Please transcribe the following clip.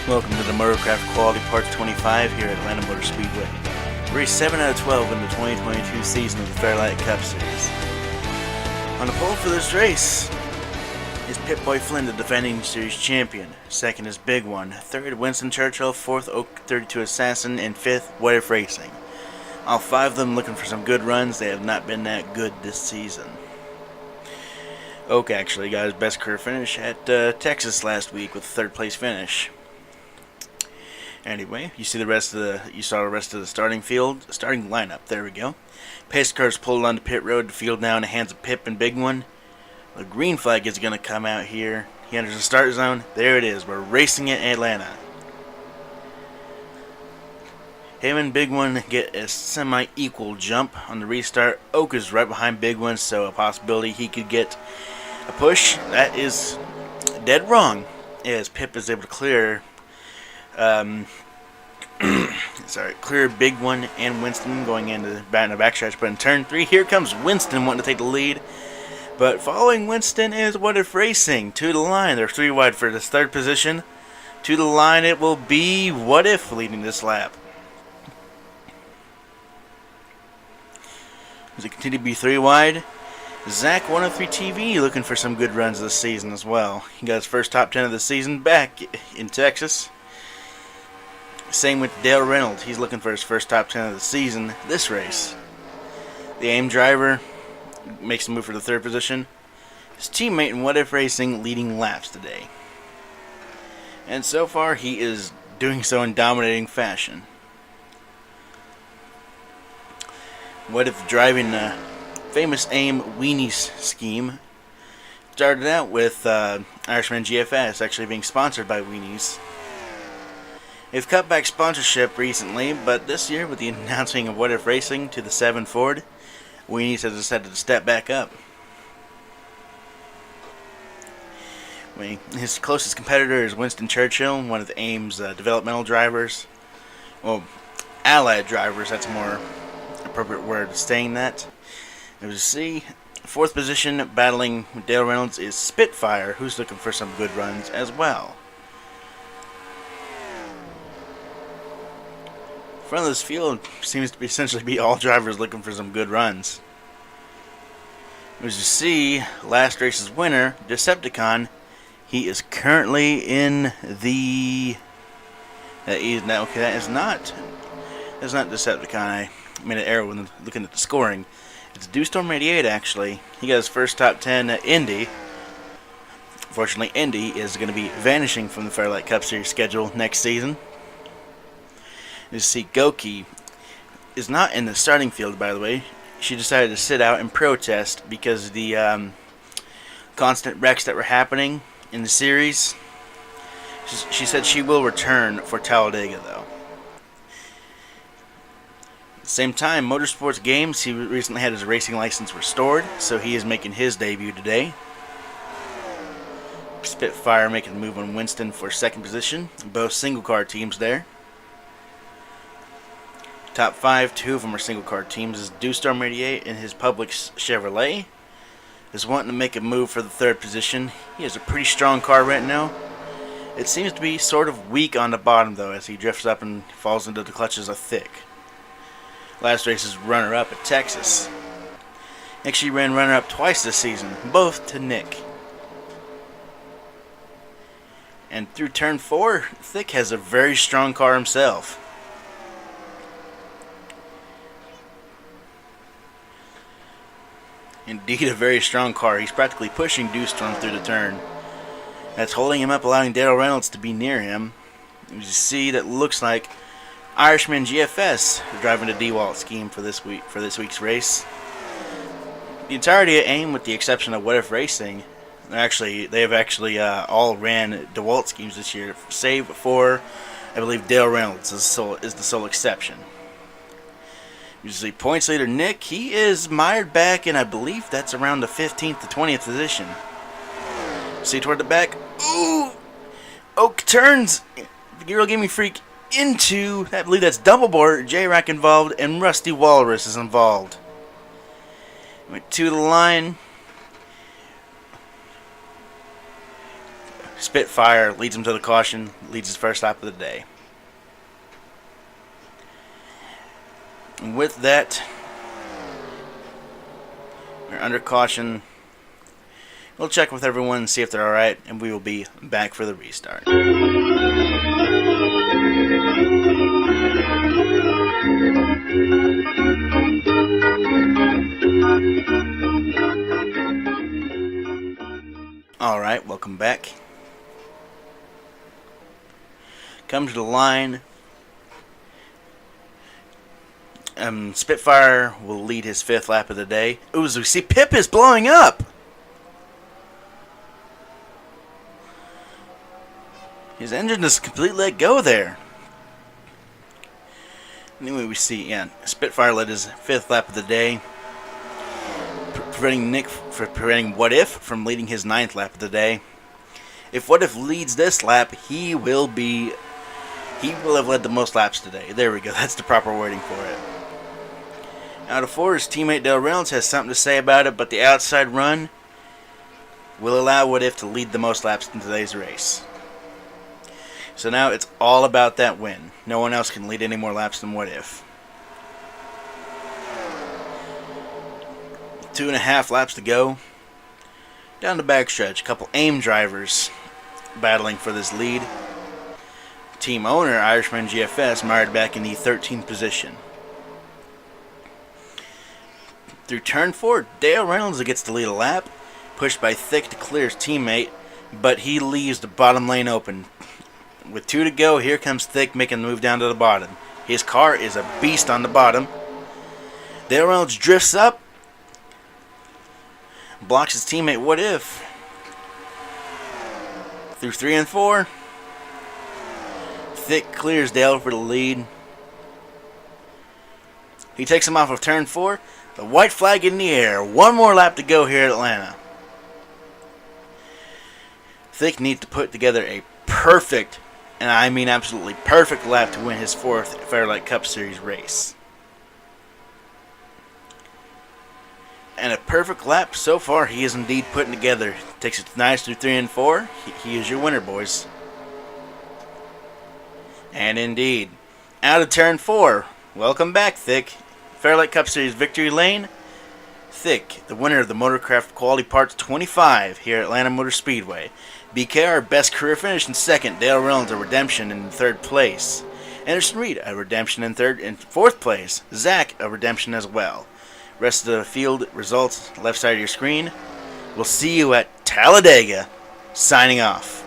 Welcome to the Motorcraft Quality Parts 25 here at Atlanta Motor Speedway. Race 7 out of 12 in the 2022 season of the Featherlite Cup Series. On the pole for this race is Pit-Boy Flynn, the defending series champion. Second is Big One. Third, Winston Churchill. Fourth, Oak 32 Assassin. And fifth, What If Racing. All five of them looking for some good runs. They have not been that good this season. Oak actually got his best career finish at Texas last week with a third place finish. Anyway, you saw the rest of the starting lineup. There we go. Pace cars pulled onto pit road. The field now in the hands of Pip and Big One. The green flag is going to come out here. He enters the start zone. There it is. We're racing in Atlanta. Him and Big One get a semi-equal jump on the restart. Oak is right behind Big One, so a possibility he could get a push. That is dead wrong, as Pip is able to clear clear Big One and Winston going into the backstretch. But in turn 3, here comes Winston wanting to take the lead. But following Winston is What If Racing to the line. They're 3 wide for this third position. To the line it will be What If leading this lap. As they continue to be 3 wide, Zach 103 TV looking for some good runs this season as well. He got his first top 10 of the season back in Texas. Same with Dale Reynolds. He's looking for his first top 10 of the season this race. The AIM driver makes a move for the third position. His teammate in What If Racing leading laps today. And so far he is doing so in dominating fashion. What If driving the famous AIM weenies scheme started out with Irishman GFS actually being sponsored by Weenies. They've cut back sponsorship recently, but this year with the announcing of What If Racing to the 7 Ford, Weenies has decided to step back up. His closest competitor is Winston Churchill, one of the AIM's developmental drivers. Well, allied drivers, that's a more appropriate word of saying that. As you see, fourth position battling with Dale Reynolds is Spitfire, who's looking for some good runs as well. Front of this field seems to be essentially all drivers looking for some good runs. As you see, last race's winner, Decepticon, he is currently in the. That is not Decepticon. I made an error when looking at the scoring. It's Dewstorm 88 actually. He got his first top 10 at Indy. Fortunately, Indy is going to be vanishing from the Featherlite Cup Series schedule next season. You see, Goki is not in the starting field, by the way. She decided to sit out and protest because of the constant wrecks that were happening in the series. She said she will return for Talladega, though. At the same time, Motorsports Games, he recently had his racing license restored, so he is making his debut today. Spitfire making a move on Winston for second position. Both single car teams there. Top 5, 2 of them are single car teams. Is Dewstorm 88 and his Publix Chevrolet is wanting to make a move for the third position. He has a pretty strong car right now. It seems to be sort of weak on the bottom though, as he drifts up and falls into the clutches of Thick. Last race's runner-up at Texas. Actually ran runner-up twice this season, both to Nick. And through turn 4, Thick has a very strong car himself. Indeed, a very strong car. He's practically pushing Dewstorm through the turn. That's holding him up, allowing Dale Reynolds to be near him. As you see, that looks like Irishman GFS driving the DeWalt scheme for this week's race. The entirety of AIM, with the exception of What If Racing, they have actually all ran DeWalt schemes this year, save for, I believe, Dale Reynolds is the sole exception. Usually points leader Nick, he is mired back in, I believe that's around the 15th to 20th position. See toward the back. Ooh! Oak turns. Figueroa Gaming Freak into, I believe that's Double Board, J-Rack involved, and Rusty Walrus is involved. Went to the line. Spitfire leads him to the caution, leads his first lap of the day. And with that, we're under caution. We'll check with everyone and see if they're alright, and we will be back for the restart. Alright, welcome back. Come to the line. Spitfire will lead his 5th lap of the day. Ooh, so we see Pip is blowing up! His engine is completely let go there. Anyway, we see, Spitfire led his 5th lap of the day, preventing What If from leading his 9th lap of the day. If What If leads this lap, he will have led the most laps today. There we go. That's the proper wording for it. Out of 4, his teammate Dale Reynolds has something to say about it, but the outside run will allow What If to lead the most laps in today's race. So now it's all about that win. No one else can lead any more laps than What If. 2.5 laps to go. Down the backstretch, a couple AIM drivers battling for this lead. Team owner, Irishman GFS, mired back in the 13th position. Through turn 4, Dale Reynolds gets to lead a lap, pushed by Thick to clear his teammate, but he leaves the bottom lane open. With 2 to go, here comes Thick making the move down to the bottom. His car is a beast on the bottom. Dale Reynolds drifts up, blocks his teammate What If. Through 3 and 4, Thick clears Dale for the lead. He takes him off of turn 4. The white flag in the air. 1 more lap to go here at Atlanta. Thick needs to put together a perfect, and I mean absolutely perfect, lap to win his 4th Featherlite Cup Series race. And a perfect lap so far he is indeed putting together. Takes it nice through 3 and 4. He is your winner, boys. And indeed, out of turn 4, welcome back, Thick. Featherlite Cup Series victory lane. Thick, the winner of the Motorcraft Quality Parts 25 here at Atlanta Motor Speedway. BKR, best career finish in 2nd. Dale Reynolds, a redemption in 3rd place. Anderson Reed, a redemption in 4th place. Zach, a redemption as well. Rest of the field results, left side of your screen. We'll see you at Talladega. Signing off.